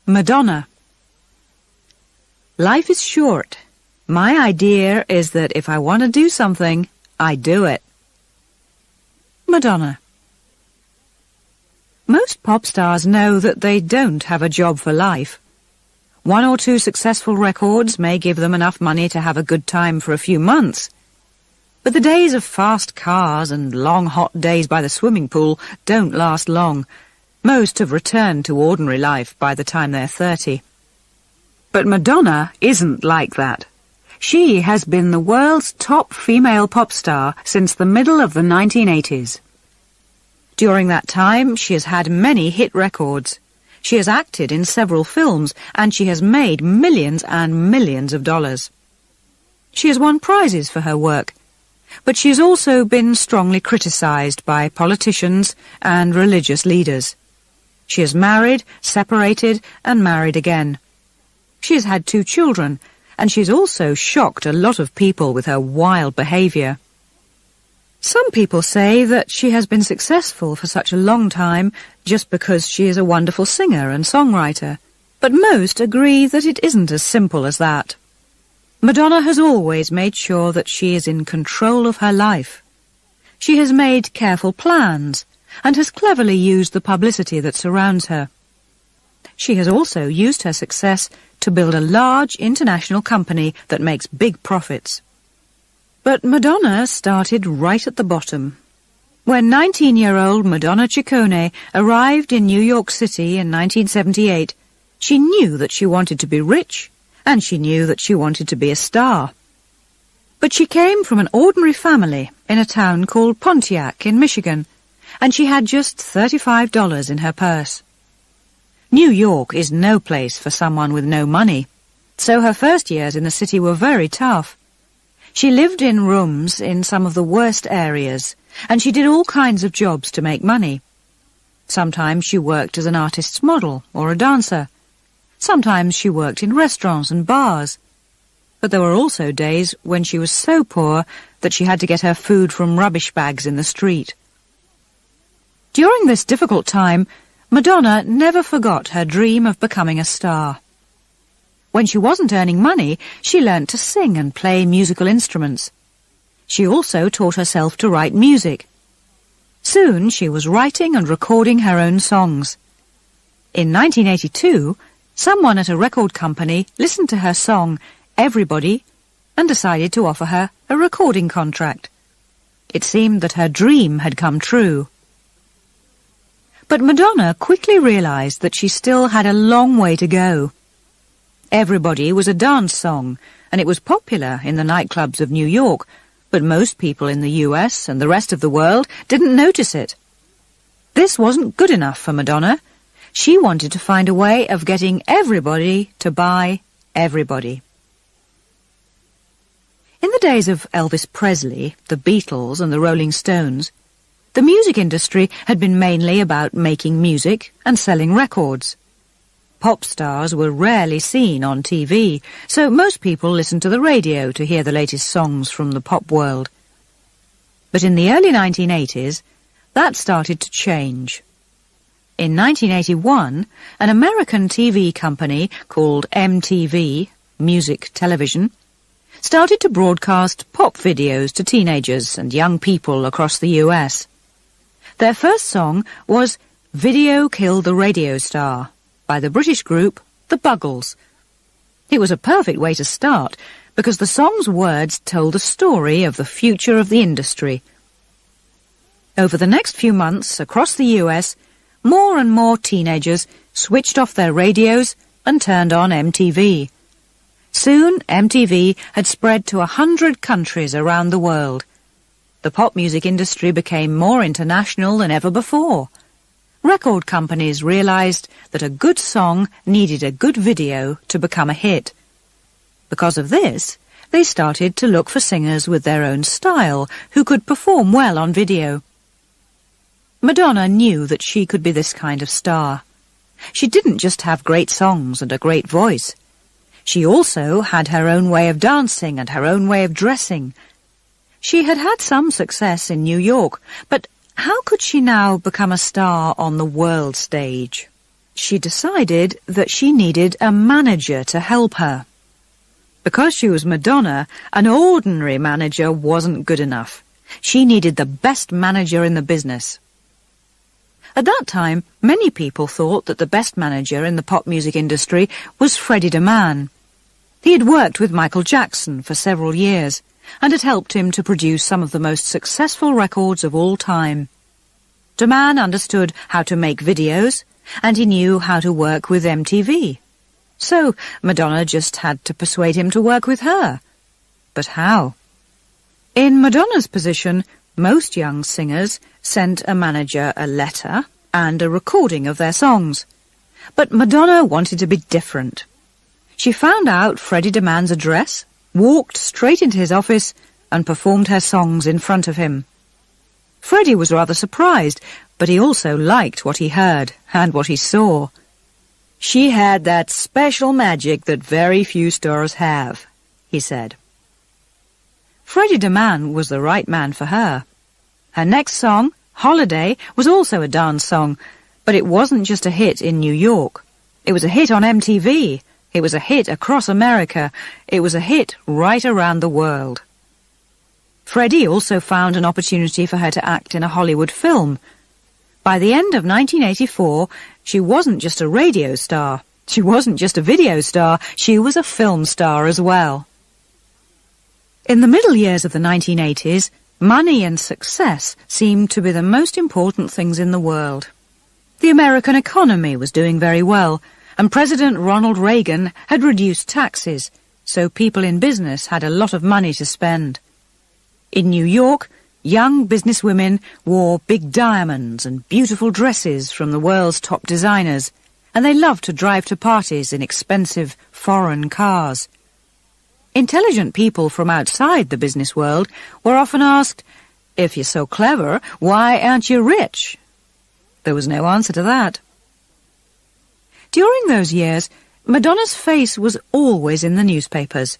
Madonna. Life is short. My idea is that if I want to do something, I do it. Madonna. Most pop stars know that they don't have a job for life. 1 or 2 successful records may give them enough money to have a good time for a few months. But the days of fast cars and long hot days by the swimming pool don't last long. Most have returned to ordinary life by the time they're 30. But Madonna isn't like that. She has been the world's top female pop star since the middle of the 1980s. During that time, she has had many hit records. She has acted in several films, and she has made millions and millions of dollars. She has won prizes for her work, but she has also been strongly criticized by politicians and religious leaders. She has married, separated, and married again. She has had 2 children, and she's also shocked a lot of people with her wild behavior. Some people say that she has been successful for such a long time just because she is a wonderful singer and songwriter, but most agree that it isn't as simple as that. Madonna has always made sure that she is in control of her life. She has made careful plans and has cleverly used the publicity that surrounds her. She has also used her success to build a large international company that makes big profits. But Madonna started right at the bottom. When 19-year-old Madonna Ciccone arrived in New York City in 1978, she knew that she wanted to be rich, and she knew that she wanted to be a star. But she came from an ordinary family in a town called Pontiac in Michigan, and she had just $35 in her purse. New York is no place for someone with no money, so her first years in the city were very tough. She lived in rooms in some of the worst areas, and she did all kinds of jobs to make money. Sometimes she worked as an artist's model or a dancer. Sometimes she worked in restaurants and bars. But there were also days when she was so poor that she had to get her food from rubbish bags in the street. During this difficult time, Madonna never forgot her dream of becoming a star. When she wasn't earning money, she learnt to sing and play musical instruments. She also taught herself to write music. Soon she was writing and recording her own songs. In 1982, someone at a record company listened to her song, Everybody, and decided to offer her a recording contract. It seemed that her dream had come true. But Madonna quickly realized that she still had a long way to go. Everybody was a dance song, and it was popular in the nightclubs of New York, but most people in the US and the rest of the world didn't notice it. This wasn't good enough for Madonna. She wanted to find a way of getting everybody to buy everybody. In the days of Elvis Presley, the Beatles and the Rolling Stones, the music industry had been mainly about making music and selling records. Pop stars were rarely seen on TV, so most people listened to the radio to hear the latest songs from the pop world. But in the early 1980s, that started to change. In 1981, an American TV company called MTV, Music Television, started to broadcast pop videos to teenagers and young people across the US. Their first song was Video Killed the Radio Star by the British group The Buggles. It was a perfect way to start because the song's words told the story of the future of the industry. Over the next few months across the US, more and more teenagers switched off their radios and turned on MTV. Soon, MTV had spread to 100 countries around the world. The pop music industry became more international than ever before. Record companies realized that a good song needed a good video to become a hit. Because of this, they started to look for singers with their own style who could perform well on video. Madonna knew that she could be this kind of star. She didn't just have great songs and a great voice. She also had her own way of dancing and her own way of dressing. She had had some success in New York, but how could she now become a star on the world stage? she decided that she needed a manager to help her. Because she was Madonna, an ordinary manager wasn't good enough. She needed the best manager in the business. At that time, many people thought that the best manager in the pop music industry was Freddie DeMann. He had worked with Michael Jackson for several years and had helped him to produce some of the most successful records of all time. DeMann understood how to make videos, and he knew how to work with MTV. So Madonna just had to persuade him to work with her. But how? In Madonna's position, most young singers sent a manager a letter and a recording of their songs. But Madonna wanted to be different. She found out Freddie DeMann's address, walked straight into his office, and performed her songs in front of him. Freddie was rather surprised, but he also liked what he heard and what he saw. "She had that special magic that very few stars have," he said. Freddie DeMann was the right man for her. Her next song, Holiday, was also a dance song, but it wasn't just a hit in New York. It was a hit on MTV. It was a hit across America. It was a hit right around the world. Freddie also found an opportunity for her to act in a Hollywood film. By the end of 1984, she wasn't just a radio star. She wasn't just a video star. She was a film star as well. In the middle years of the 1980s, money and success seemed to be the most important things in the world. The American economy was doing very well, and President Ronald Reagan had reduced taxes, so people in business had a lot of money to spend. In New York, young businesswomen wore big diamonds and beautiful dresses from the world's top designers, and they loved to drive to parties in expensive foreign cars. Intelligent people from outside the business world were often asked, "If you're so clever, why aren't you rich?" There was no answer to that. During those years, Madonna's face was always in the newspapers.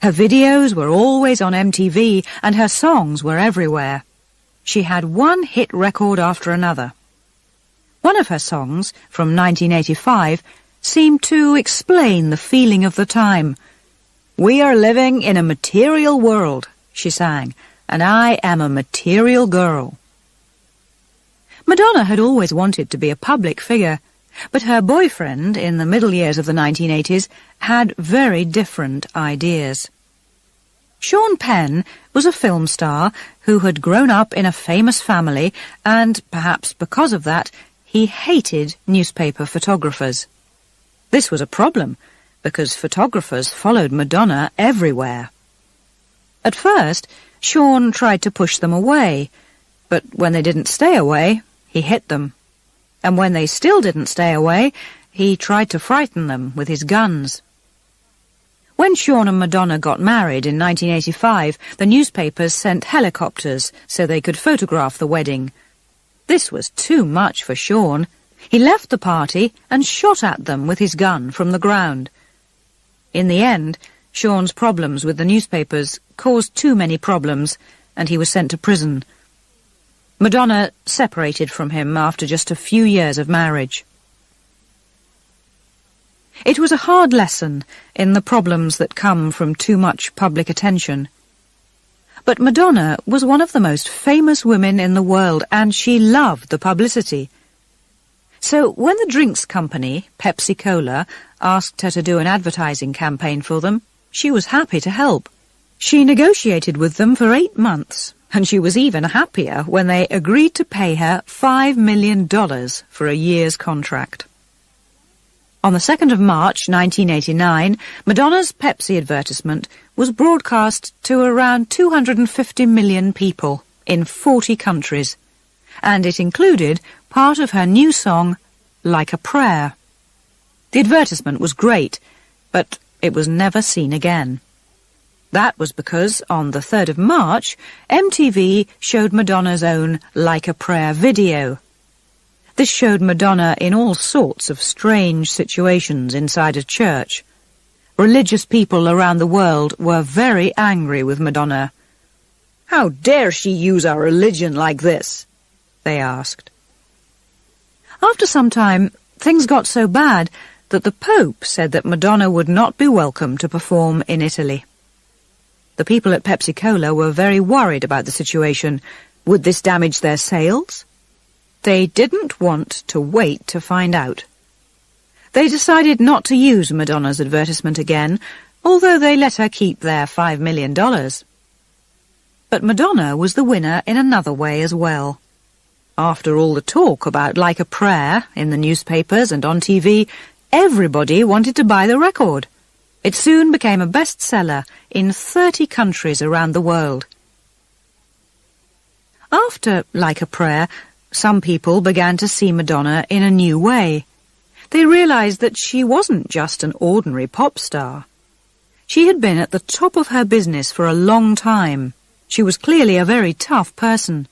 Her videos were always on MTV, and her songs were everywhere. She had one hit record after another. One of her songs, from 1985, seemed to explain the feeling of the time. "We are living in a material world," she sang, "and I am a material girl." Madonna had always wanted to be a public figure, but her boyfriend, in the middle years of the 1980s, had very different ideas. Sean Penn was a film star who had grown up in a famous family, and, perhaps because of that, he hated newspaper photographers. This was a problem, because photographers followed Madonna everywhere. At first, Sean tried to push them away, but when they didn't stay away, he hit them. And when they still didn't stay away, he tried to frighten them with his guns. When Sean and Madonna got married in 1985, the newspapers sent helicopters so they could photograph the wedding. This was too much for Sean. He left the party and shot at them with his gun from the ground. In the end, Sean's problems with the newspapers caused too many problems, and he was sent to prison. Madonna separated from him after just a few years of marriage. It was a hard lesson in the problems that come from too much public attention. But Madonna was one of the most famous women in the world, and she loved the publicity. So when the drinks company, Pepsi Cola, asked her to do an advertising campaign for them, she was happy to help. She negotiated with them for 8 months, and she was even happier when they agreed to pay her $5 million for a year's contract. On the 2nd of March 1989, Madonna's Pepsi advertisement was broadcast to around 250 million people in 40 countries, and it included part of her new song, Like a Prayer. The advertisement was great, but it was never seen again. That was because on the 3rd of March, MTV showed Madonna's own Like a Prayer video. This showed Madonna in all sorts of strange situations inside a church. Religious people around the world were very angry with Madonna. "How dare she use our religion like this?" they asked. After some time, things got so bad that the Pope said that Madonna would not be welcome to perform in Italy. The people at Pepsi-Cola were very worried about the situation. Would this damage their sales? They didn't want to wait to find out. They decided not to use Madonna's advertisement again, although they let her keep their $5 million. But Madonna was the winner in another way as well. After all the talk about Like a Prayer in the newspapers and on TV, everybody wanted to buy the record. It soon became a bestseller in 30 countries around the world. After Like a Prayer, some people began to see Madonna in a new way. They realized that she wasn't just an ordinary pop star. She had been at the top of her business for a long time. She was clearly a very tough person.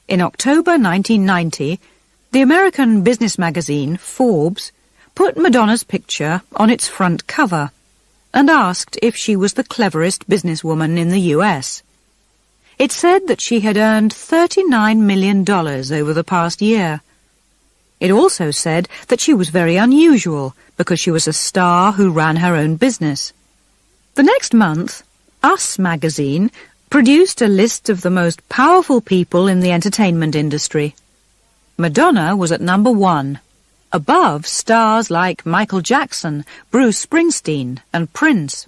In October 1990, the American business magazine Forbes put Madonna's picture on its front cover and asked if she was the cleverest businesswoman in the US. It said that she had earned $39 million over the past year. It also said that she was very unusual because she was a star who ran her own business. The next month, Us magazine produced a list of the most powerful people in the entertainment industry. Madonna was at number 1, above stars like Michael Jackson, Bruce Springsteen, and Prince.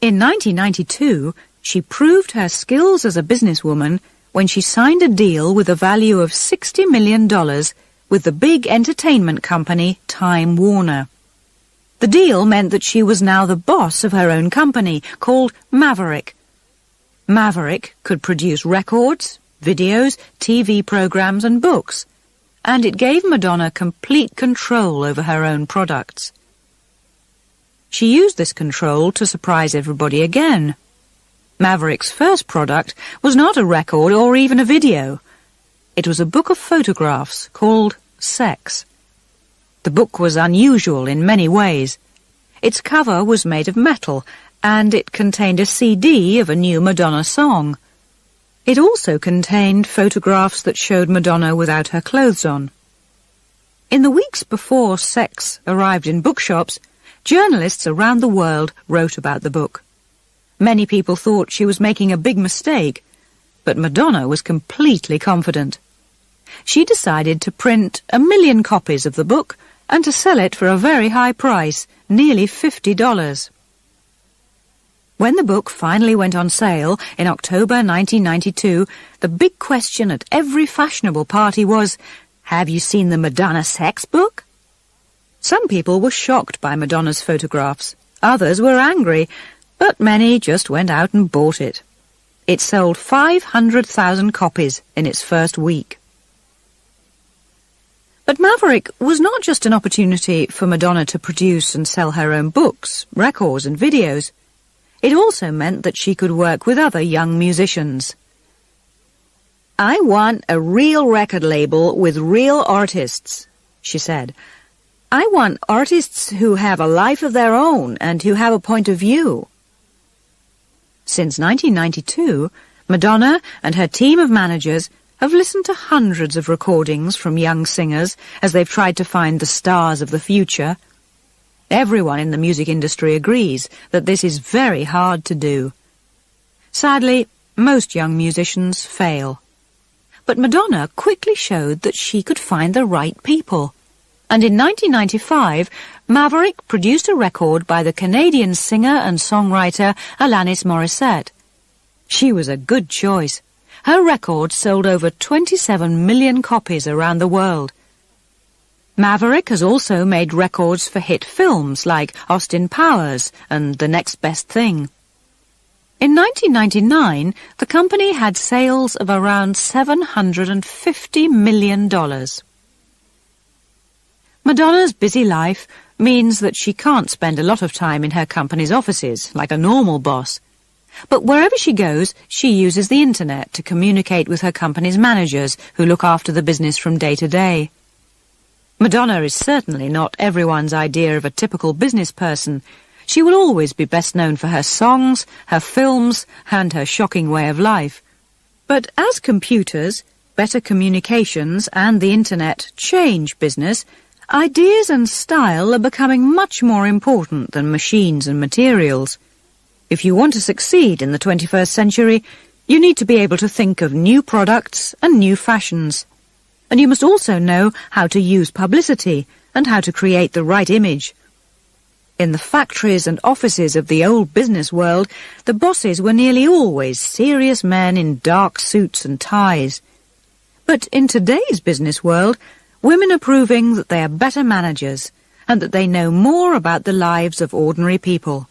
In 1992, she proved her skills as a businesswoman when she signed a deal with a value of $60 million with the big entertainment company Time Warner. The deal meant that she was now the boss of her own company, called Maverick. Maverick could produce records, videos, TV programs and books, and it gave Madonna complete control over her own products. She used this control to surprise everybody again. Maverick's first product was not a record or even a video. It was a book of photographs called Sex. The book was unusual in many ways. Its cover was made of metal, and it contained a CD of a new Madonna song. It also contained photographs that showed Madonna without her clothes on. In the weeks before Sex arrived in bookshops, journalists around the world wrote about the book. Many people thought she was making a big mistake, but Madonna was completely confident. She decided to print 1 million copies of the book and to sell it for a very high price, nearly $50. When the book finally went on sale in October 1992, the big question at every fashionable party was, "Have you seen the Madonna sex book?" Some people were shocked by Madonna's photographs. Others were angry, but many just went out and bought it. It sold 500,000 copies in its first week. But Maverick was not just an opportunity for Madonna to produce and sell her own books, records and videos. It also meant that she could work with other young musicians. "I want a real record label with real artists," she said. "I want artists who have a life of their own and who have a point of view." Since 1992, Madonna and her team of managers have listened to hundreds of recordings from young singers as they've tried to find the stars of the future. Everyone in the music industry agrees that this is very hard to do. Sadly, most young musicians fail. But Madonna quickly showed that she could find the right people. And in 1995, Maverick produced a record by the Canadian singer and songwriter Alanis Morissette. She was a good choice. Her record sold over 27 million copies around the world. Maverick has also made records for hit films like Austin Powers and The Next Best Thing. In 1999, the company had sales of around $750 million. Madonna's busy life means that she can't spend a lot of time in her company's offices like a normal boss. But wherever she goes, she uses the internet to communicate with her company's managers who look after the business from day to day. Madonna is certainly not everyone's idea of a typical business person. She will always be best known for her songs, her films, and her shocking way of life. But as computers, better communications, and the internet change business, Ideas and style are becoming much more important than machines and materials. If you want to succeed in the 21st century, you need to be able to think of new products and new fashions. And you must also know how to use publicity and how to create the right image. In the factories and offices of the old business world, the bosses were nearly always serious men in dark suits and ties. But in today's business world, women are proving that they are better managers and that they know more about the lives of ordinary people.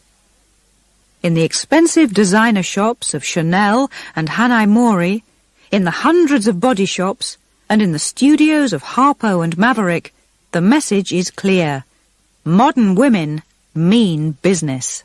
In the expensive designer shops of Chanel and Hannah Mori, in the hundreds of body shops, and in the studios of Harpo and Maverick, the message is clear. Modern women mean business.